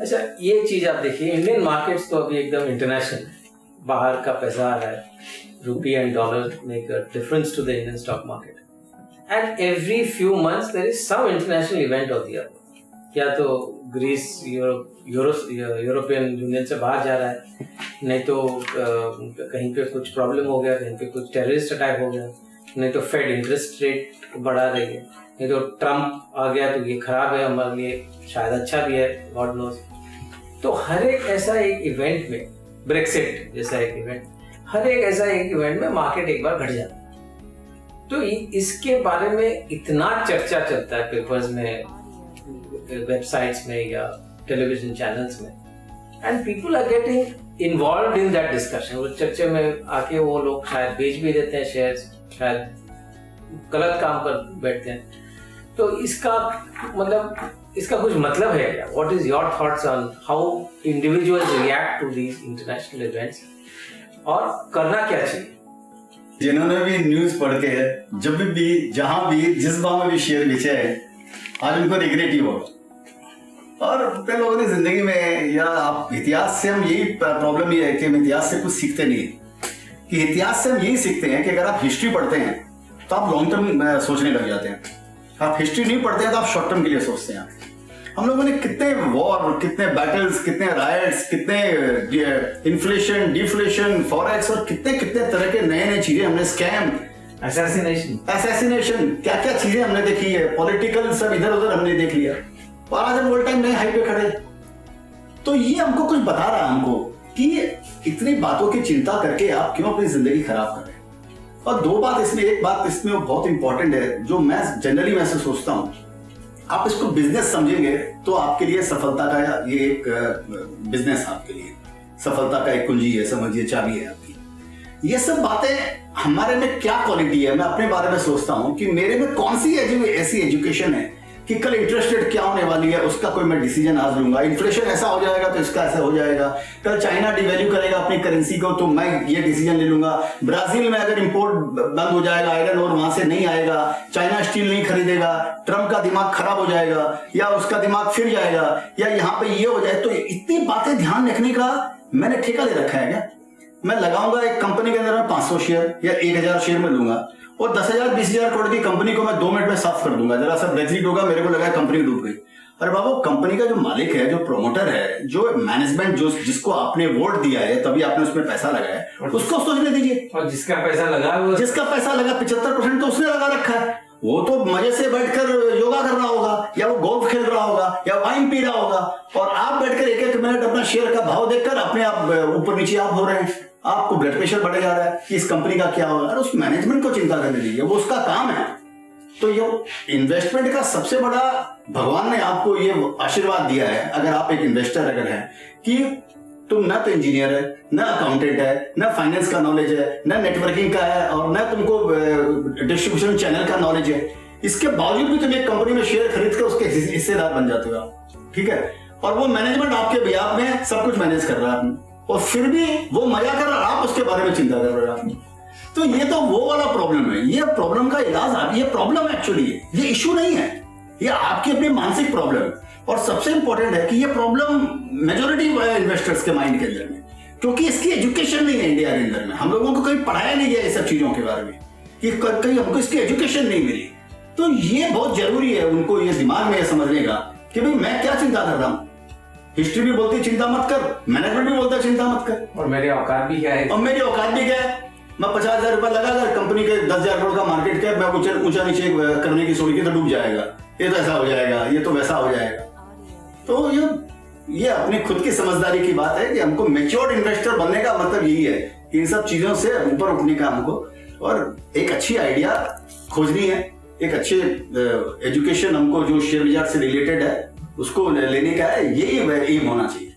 अच्छा, ये चीज आप देखिए, इंडियन मार्केट्स तो अभी एकदम इंटरनेशनल, बाहर का पैसा आ रहा है, rupee and dollar make a difference to the Indian stock market, and every few months there is some international event होती है। या तो ग्रीस यूरोपियन यूनियन से बाहर जा रहा है, नहीं तो कहीं पे कुछ प्रॉब्लम हो गया, कहीं पे कुछ टेररिस्ट अटैक हो गया, नहीं तो फेड इंटरेस्ट रेट बढ़ा रही है, नहीं तो ट्रम्प आ गया तो ये खराब है हमारे लिए, शायद अच्छा भी है, गॉड नोज। तो हर एक ऐसा एक इवेंट में, ब्रेक्सिट जैसा एक इवेंट, हर एक ऐसा एक इवेंट में मार्केट एक बार घट जाता है। तो इसके बारे में इतना चर्चा चलता है पेपर्स में, वेबसाइट्स में या टेलीविजन चैनल्स में, and people are getting involved in that discussion. उस चर्चे में आके वो लोग शायद बेच भी देते हैं शेयर्स, शायद गलत काम पर बैठते हैं। तो इसका कुछ मतलब है क्या? What is your thoughts on how individuals react to these international events, और करना क्या चाहिए? जिन्होंने भी न्यूज पढ़ के जब भी जहां भी जिस भाव में भी शेयर बेचे है, आज उनको रिग्रेट ही होगा। और कई लोगों ने जिंदगी में, या आप इतिहास से, हम यही प्रॉब्लम ये है कि हम इतिहास से कुछ सीखते नहीं है, कि इतिहास से हम यही सीखते हैं कि अगर आप हिस्ट्री पढ़ते हैं तो आप लॉन्ग टर्म सोचने लग जाते हैं, आप हिस्ट्री नहीं पढ़ते हैं तो आप शॉर्ट टर्म के लिए सोचते हैं। हम लोगों ने कितने वॉर, कितने बैटल्स, कितने रायट्स, कितने इन्फ्लेशन, डिफ्लेशन, फॉरेक्स और कितने कितने तरह के नए नए चीजें हमने, स्कैम, असैसिनेशन, क्या क्या चीजें हमने देखी है, पॉलिटिकल सब इधर उधर हमने देख लिया, और आज हम ऑल टाइम नए हाई पे खड़े। तो ये हमको कुछ बता रहा है हमको कि इतनी बातों की चिंता करके आप क्यों अपनी जिंदगी खराब कर रहे हैं। और दो बात इसमें, एक बात इसमें बहुत इंपॉर्टेंट है जो मैं जनरली मैं सोचता हूं, आप इसको बिजनेस समझेंगे तो आपके लिए सफलता का ये एक बिजनेस, आपके लिए सफलता का एक कुंजी है, समझिए चाबी है आपकी। ये सब बातें हमारे में क्या क्वालिटी है, मैं अपने बारे में सोचता हूं कि मेरे में कौन सी ऐसी एजुकेशन है कि कल इंटरेस्ट रेट क्या होने वाली है उसका कोई मैं डिसीजन आज लूंगा, इन्फ्लेशन ऐसा हो जाएगा तो इसका ऐसा हो जाएगा, कल चाइना डिवैल्यू करेगा अपनी करेंसी को तो मैं ये डिसीजन ले लूंगा, ब्राजील में अगर इंपोर्ट बंद हो जाएगा, आयरन और वहां से नहीं आएगा, चाइना स्टील नहीं खरीदेगा, ट्रम्प का दिमाग खराब हो जाएगा या उसका दिमाग फिर जाएगा, या यहाँ पे ये हो जाए। तो इतनी बातें ध्यान रखने का मैंने ठेका ले रखा है क्या? मैं लगाऊंगा एक कंपनी के अंदर में 500 शेयर या 1000 शेयर में लूंगा, और 10,000-20,000 करोड़ की कंपनी को मैं 2 मिनट में साफ कर दूंगा, जरा सा ब्रेक्सिट होगा, मेरे को लगा कंपनी डूब गई। अरे बाबू, कंपनी का जो मालिक है, जो प्रोमोटर है, जो मैनेजमेंट, जो जिसको आपने वोट दिया है तभी आपने उसमें पैसा लगाया है, उसको सोचने दीजिए। और जिसका पैसा लगा, 75% तो उसने लगा रखा है, वो तो मजे से बैठकर योगा कर रहा होगा, या वो गोल्फ खेल रहा होगा, या वाइन पी रहा होगा, और आप बैठकर 1-1 मिनट अपना शेयर का भाव देखकर अपने आप ऊपर नीचे आप हो रहे हैं, आपको ब्लड प्रेशर बढ़े जा रहा है कि इस कंपनी का क्या होगा। अरे उस मैनेजमेंट को चिंता करने दीजिए, वो उसका काम है। तो ये इन्वेस्टमेंट का सबसे बड़ा, भगवान ने आपको ये आशीर्वाद दिया है, अगर आप एक इन्वेस्टर अगर हैं, कि तुम ना तो इंजीनियर है, ना अकाउंटेंट है, ना फाइनेंस का नॉलेज है, ना नेटवर्किंग का है, और ना तुमको डिस्ट्रीब्यूशन चैनल का नॉलेज है, इसके बावजूद भी तुम एक कंपनी में शेयर खरीद कर उसके हिस्सेदार बन जाते हो आप, ठीक है। और वो मैनेजमेंट आपके बिहाफ में सब कुछ मैनेज कर रहा है, और फिर भी वो मजा कर रहा है, आप उसके बारे में चिंता कर रहे हो। तो ये तो वो वाला प्रॉब्लम है, ये प्रॉब्लम का इलाज, ये प्रॉब्लम एक्चुअली है, ये इशू नहीं है, ये आपकी अपनी मानसिक प्रॉब्लम है। और सबसे इंपॉर्टेंट है कि ये प्रॉब्लम मेजॉरिटी इन्वेस्टर्स के माइंड के अंदर में, क्योंकि इसकी एजुकेशन नहीं है इंडिया के अंदर में, हम लोगों को कहीं पढ़ाया नहीं गया इस सब चीजों के बारे में, कि कहीं हमको इसकी एजुकेशन नहीं मिली। तो ये बहुत जरूरी है उनको ये दिमाग में समझने का कि भाई मैं क्या चिंता कर रहा हूँ। हिस्ट्री भी बोलती है चिंता मत कर, मैनेजमेंट भी बोलता है चिंता मत कर, और मेरी औकात भी क्या है, मैं 50,000 रुपए लगाकर कंपनी के 10,000 करोड़ का मार्केट कैप मैं ऊंचा नीचे करने की सोच के तो डूब जाएगा, ये तो ऐसा हो जाएगा, ये तो वैसा हो जाएगा। तो ये अपनी खुद की समझदारी की बात है कि हमको मैच्योर्ड इन्वेस्टर बनने का मतलब यही है कि इन सब चीजों से ऊपर उठने का हमको, और एक अच्छी आइडिया खोजनी है, एक अच्छे एजुकेशन हमको जो शेयर बाजार से रिलेटेड है उसको लेने का है, यही एम होना चाहिए।